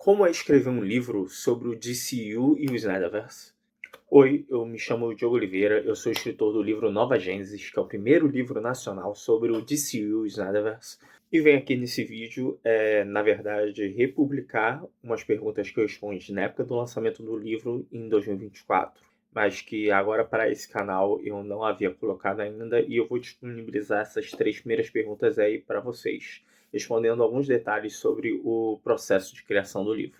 Como é escrever um livro sobre o DCU e o Snyderverse? Oi, eu me chamo Diogo Oliveira, eu sou escritor do livro Nova Gênesis, que é o primeiro livro nacional sobre o DCU e o Snyderverse, e venho aqui nesse vídeo, na verdade, republicar umas perguntas que eu respondi na época do lançamento do livro em 2024, mas que agora para esse canal eu não havia colocado ainda, e eu vou disponibilizar essas 3 primeiras perguntas aí para vocês, respondendo alguns detalhes sobre o processo de criação do livro.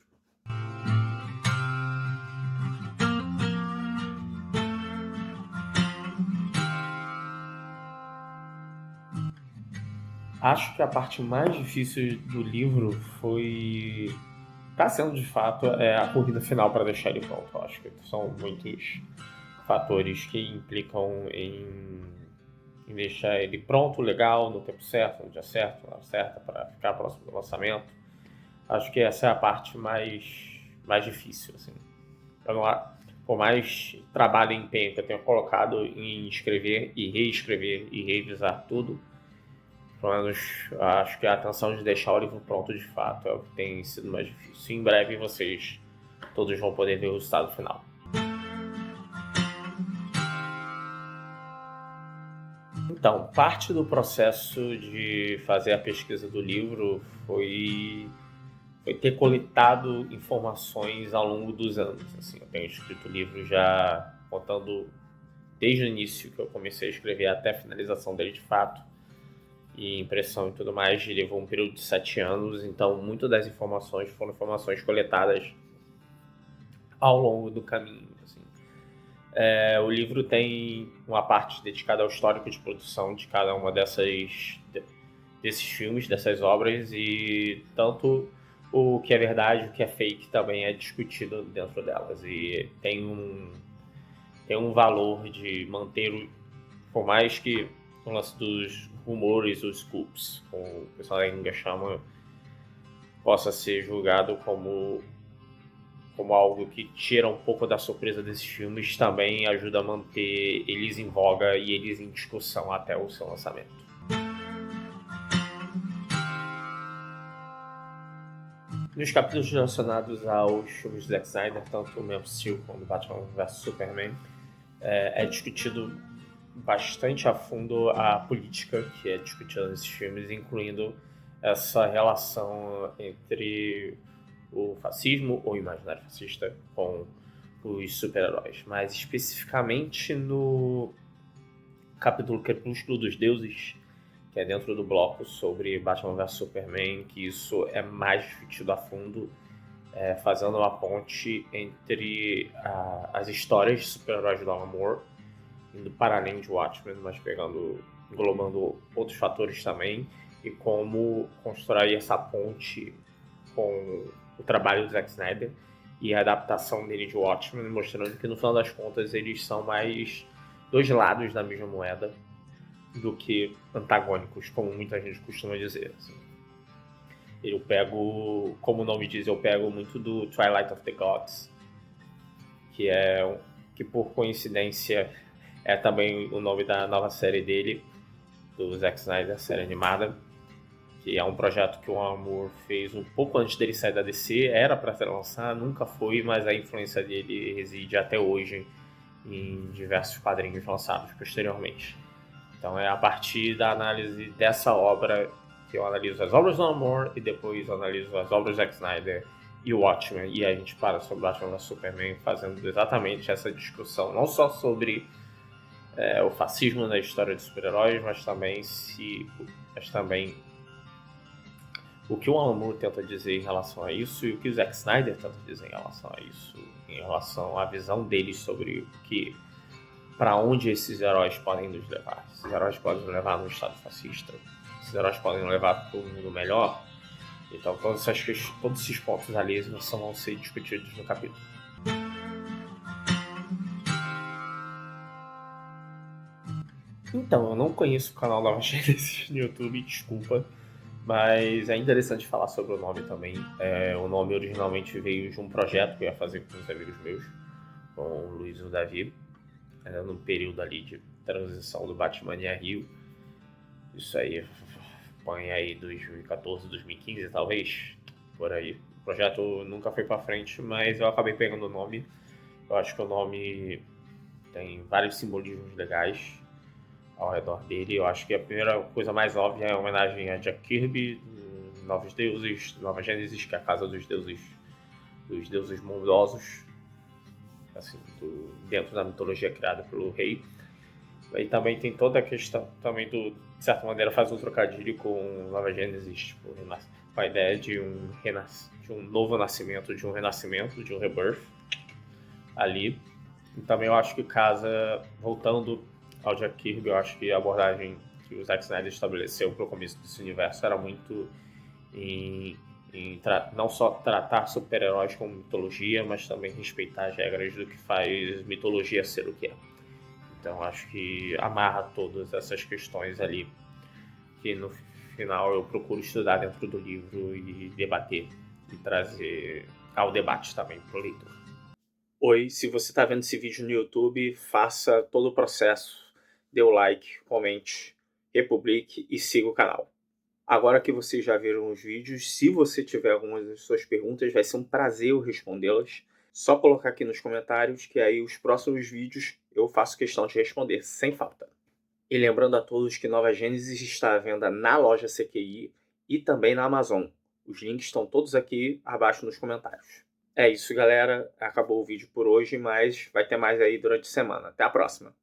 Acho que a parte mais difícil do livro está sendo de fato a corrida final para deixar ele pronto. Eu acho que são muitos fatores que implicam em deixar ele pronto, legal, no tempo certo, no dia certo, na hora certa, para ficar próximo do lançamento. Acho que essa é a parte mais difícil, assim. Por mais trabalho e empenho que eu tenho colocado em escrever e reescrever e revisar tudo, pelo menos acho que a atenção de deixar o livro pronto de fato é o que tem sido mais difícil. Em breve vocês todos vão poder ver o resultado final. Então, parte do processo de fazer a pesquisa do livro foi ter coletado informações ao longo dos anos. Assim, eu tenho escrito o livro já contando desde o início que eu comecei a escrever até a finalização dele de fato, e impressão e tudo mais, levou um período de 7 anos, então muitas das informações foram informações coletadas ao longo do caminho. Assim. O livro tem uma parte dedicada ao histórico de produção de cada uma desses filmes, dessas obras, e tanto o que é verdade, o que é fake também é discutido dentro delas, e tem um valor de manter, por mais que o lance dos rumores, os scoops, como o pessoal ainda chama, possa ser julgado como algo que tira um pouco da surpresa desses filmes, também ajuda a manter eles em voga e eles em discussão até o seu lançamento. Nos capítulos relacionados aos filmes de Zack Snyder, tanto o Man of Steel como Batman vs Superman, é discutido bastante a fundo a política que é discutida nesses filmes, incluindo essa relação entre o fascismo ou o imaginário fascista com os super-heróis. Mais especificamente no capítulo Crepúsculo dos Deuses, que é dentro do bloco sobre Batman vs Superman, que isso é mais discutido a fundo, fazendo uma ponte entre as histórias de super-heróis do Alan Moore, indo para além de Watchmen, mas englobando outros fatores também, e como constrói essa ponte com o trabalho do Zack Snyder e a adaptação dele de Watchmen, mostrando que no final das contas eles são mais dois lados da mesma moeda do que antagônicos, como muita gente costuma dizer. Assim. Eu pego, como o nome diz, eu pego muito do Twilight of the Gods, que por coincidência é também o nome da nova série dele, do Zack Snyder, série animada, que é um projeto que o Alan Moore fez um pouco antes dele sair da DC, era para ser lançado, nunca foi, mas a influência dele reside até hoje em diversos quadrinhos lançados posteriormente. Então é a partir da análise dessa obra que eu analiso as obras do Alan Moore e depois analiso as obras do Zack Snyder e o Watchmen, e a gente para sobre Batman vs Superman fazendo exatamente essa discussão, não só sobre o fascismo na história de super-heróis, mas também o que o Alan Moore tenta dizer em relação a isso e o que o Zack Snyder tenta dizer em relação a isso, em relação à visão deles sobre para onde esses heróis podem nos levar. Esses heróis podem nos levar num estado fascista, esses heróis podem nos levar para um mundo melhor. Então todos esses pontos ali vão ser discutidos no capítulo. Então, eu não conheço o canal Nova Gênesis no YouTube, desculpa, mas é interessante falar sobre o nome também. O nome originalmente veio de um projeto que eu ia fazer com uns amigos meus, com o Luiz e o Davi, no período ali de transição do Batmania Rio. Isso aí põe aí 2014, 2015 talvez, por aí. O projeto nunca foi para frente, mas eu acabei pegando o nome. Eu acho que o nome tem vários simbolismos legais ao redor dele. Eu acho que a primeira coisa mais óbvia é a homenagem a Jack Kirby, Novos Deuses, Nova Gênesis, que é a casa dos deuses bondosos, assim, dentro da mitologia criada pelo rei. E também tem toda a questão também de certa maneira, faz um trocadilho com Nova Gênesis, tipo, com a ideia de um novo nascimento, de um renascimento, de um rebirth ali. E também eu acho que casa, voltando ao Jack Kirby, eu acho que a abordagem que o Zack Snyder estabeleceu para o começo desse universo era muito em não só tratar super-heróis como mitologia, mas também respeitar as regras do que faz mitologia ser o que é. Então acho que amarra todas essas questões ali, que no final eu procuro estudar dentro do livro e debater e trazer ao debate também para o leitor. Oi, se você está vendo esse vídeo no YouTube, faça todo o processo, dê o like, comente, republique e siga o canal. Agora que vocês já viram os vídeos, se você tiver algumas das suas perguntas, vai ser um prazer eu respondê-las. Só colocar aqui nos comentários que aí os próximos vídeos eu faço questão de responder, sem falta. E lembrando a todos que Nova Gênesis está à venda na loja CQI e também na Amazon. Os links estão todos aqui abaixo nos comentários. É isso, galera. Acabou o vídeo por hoje, mas vai ter mais aí durante a semana. Até a próxima!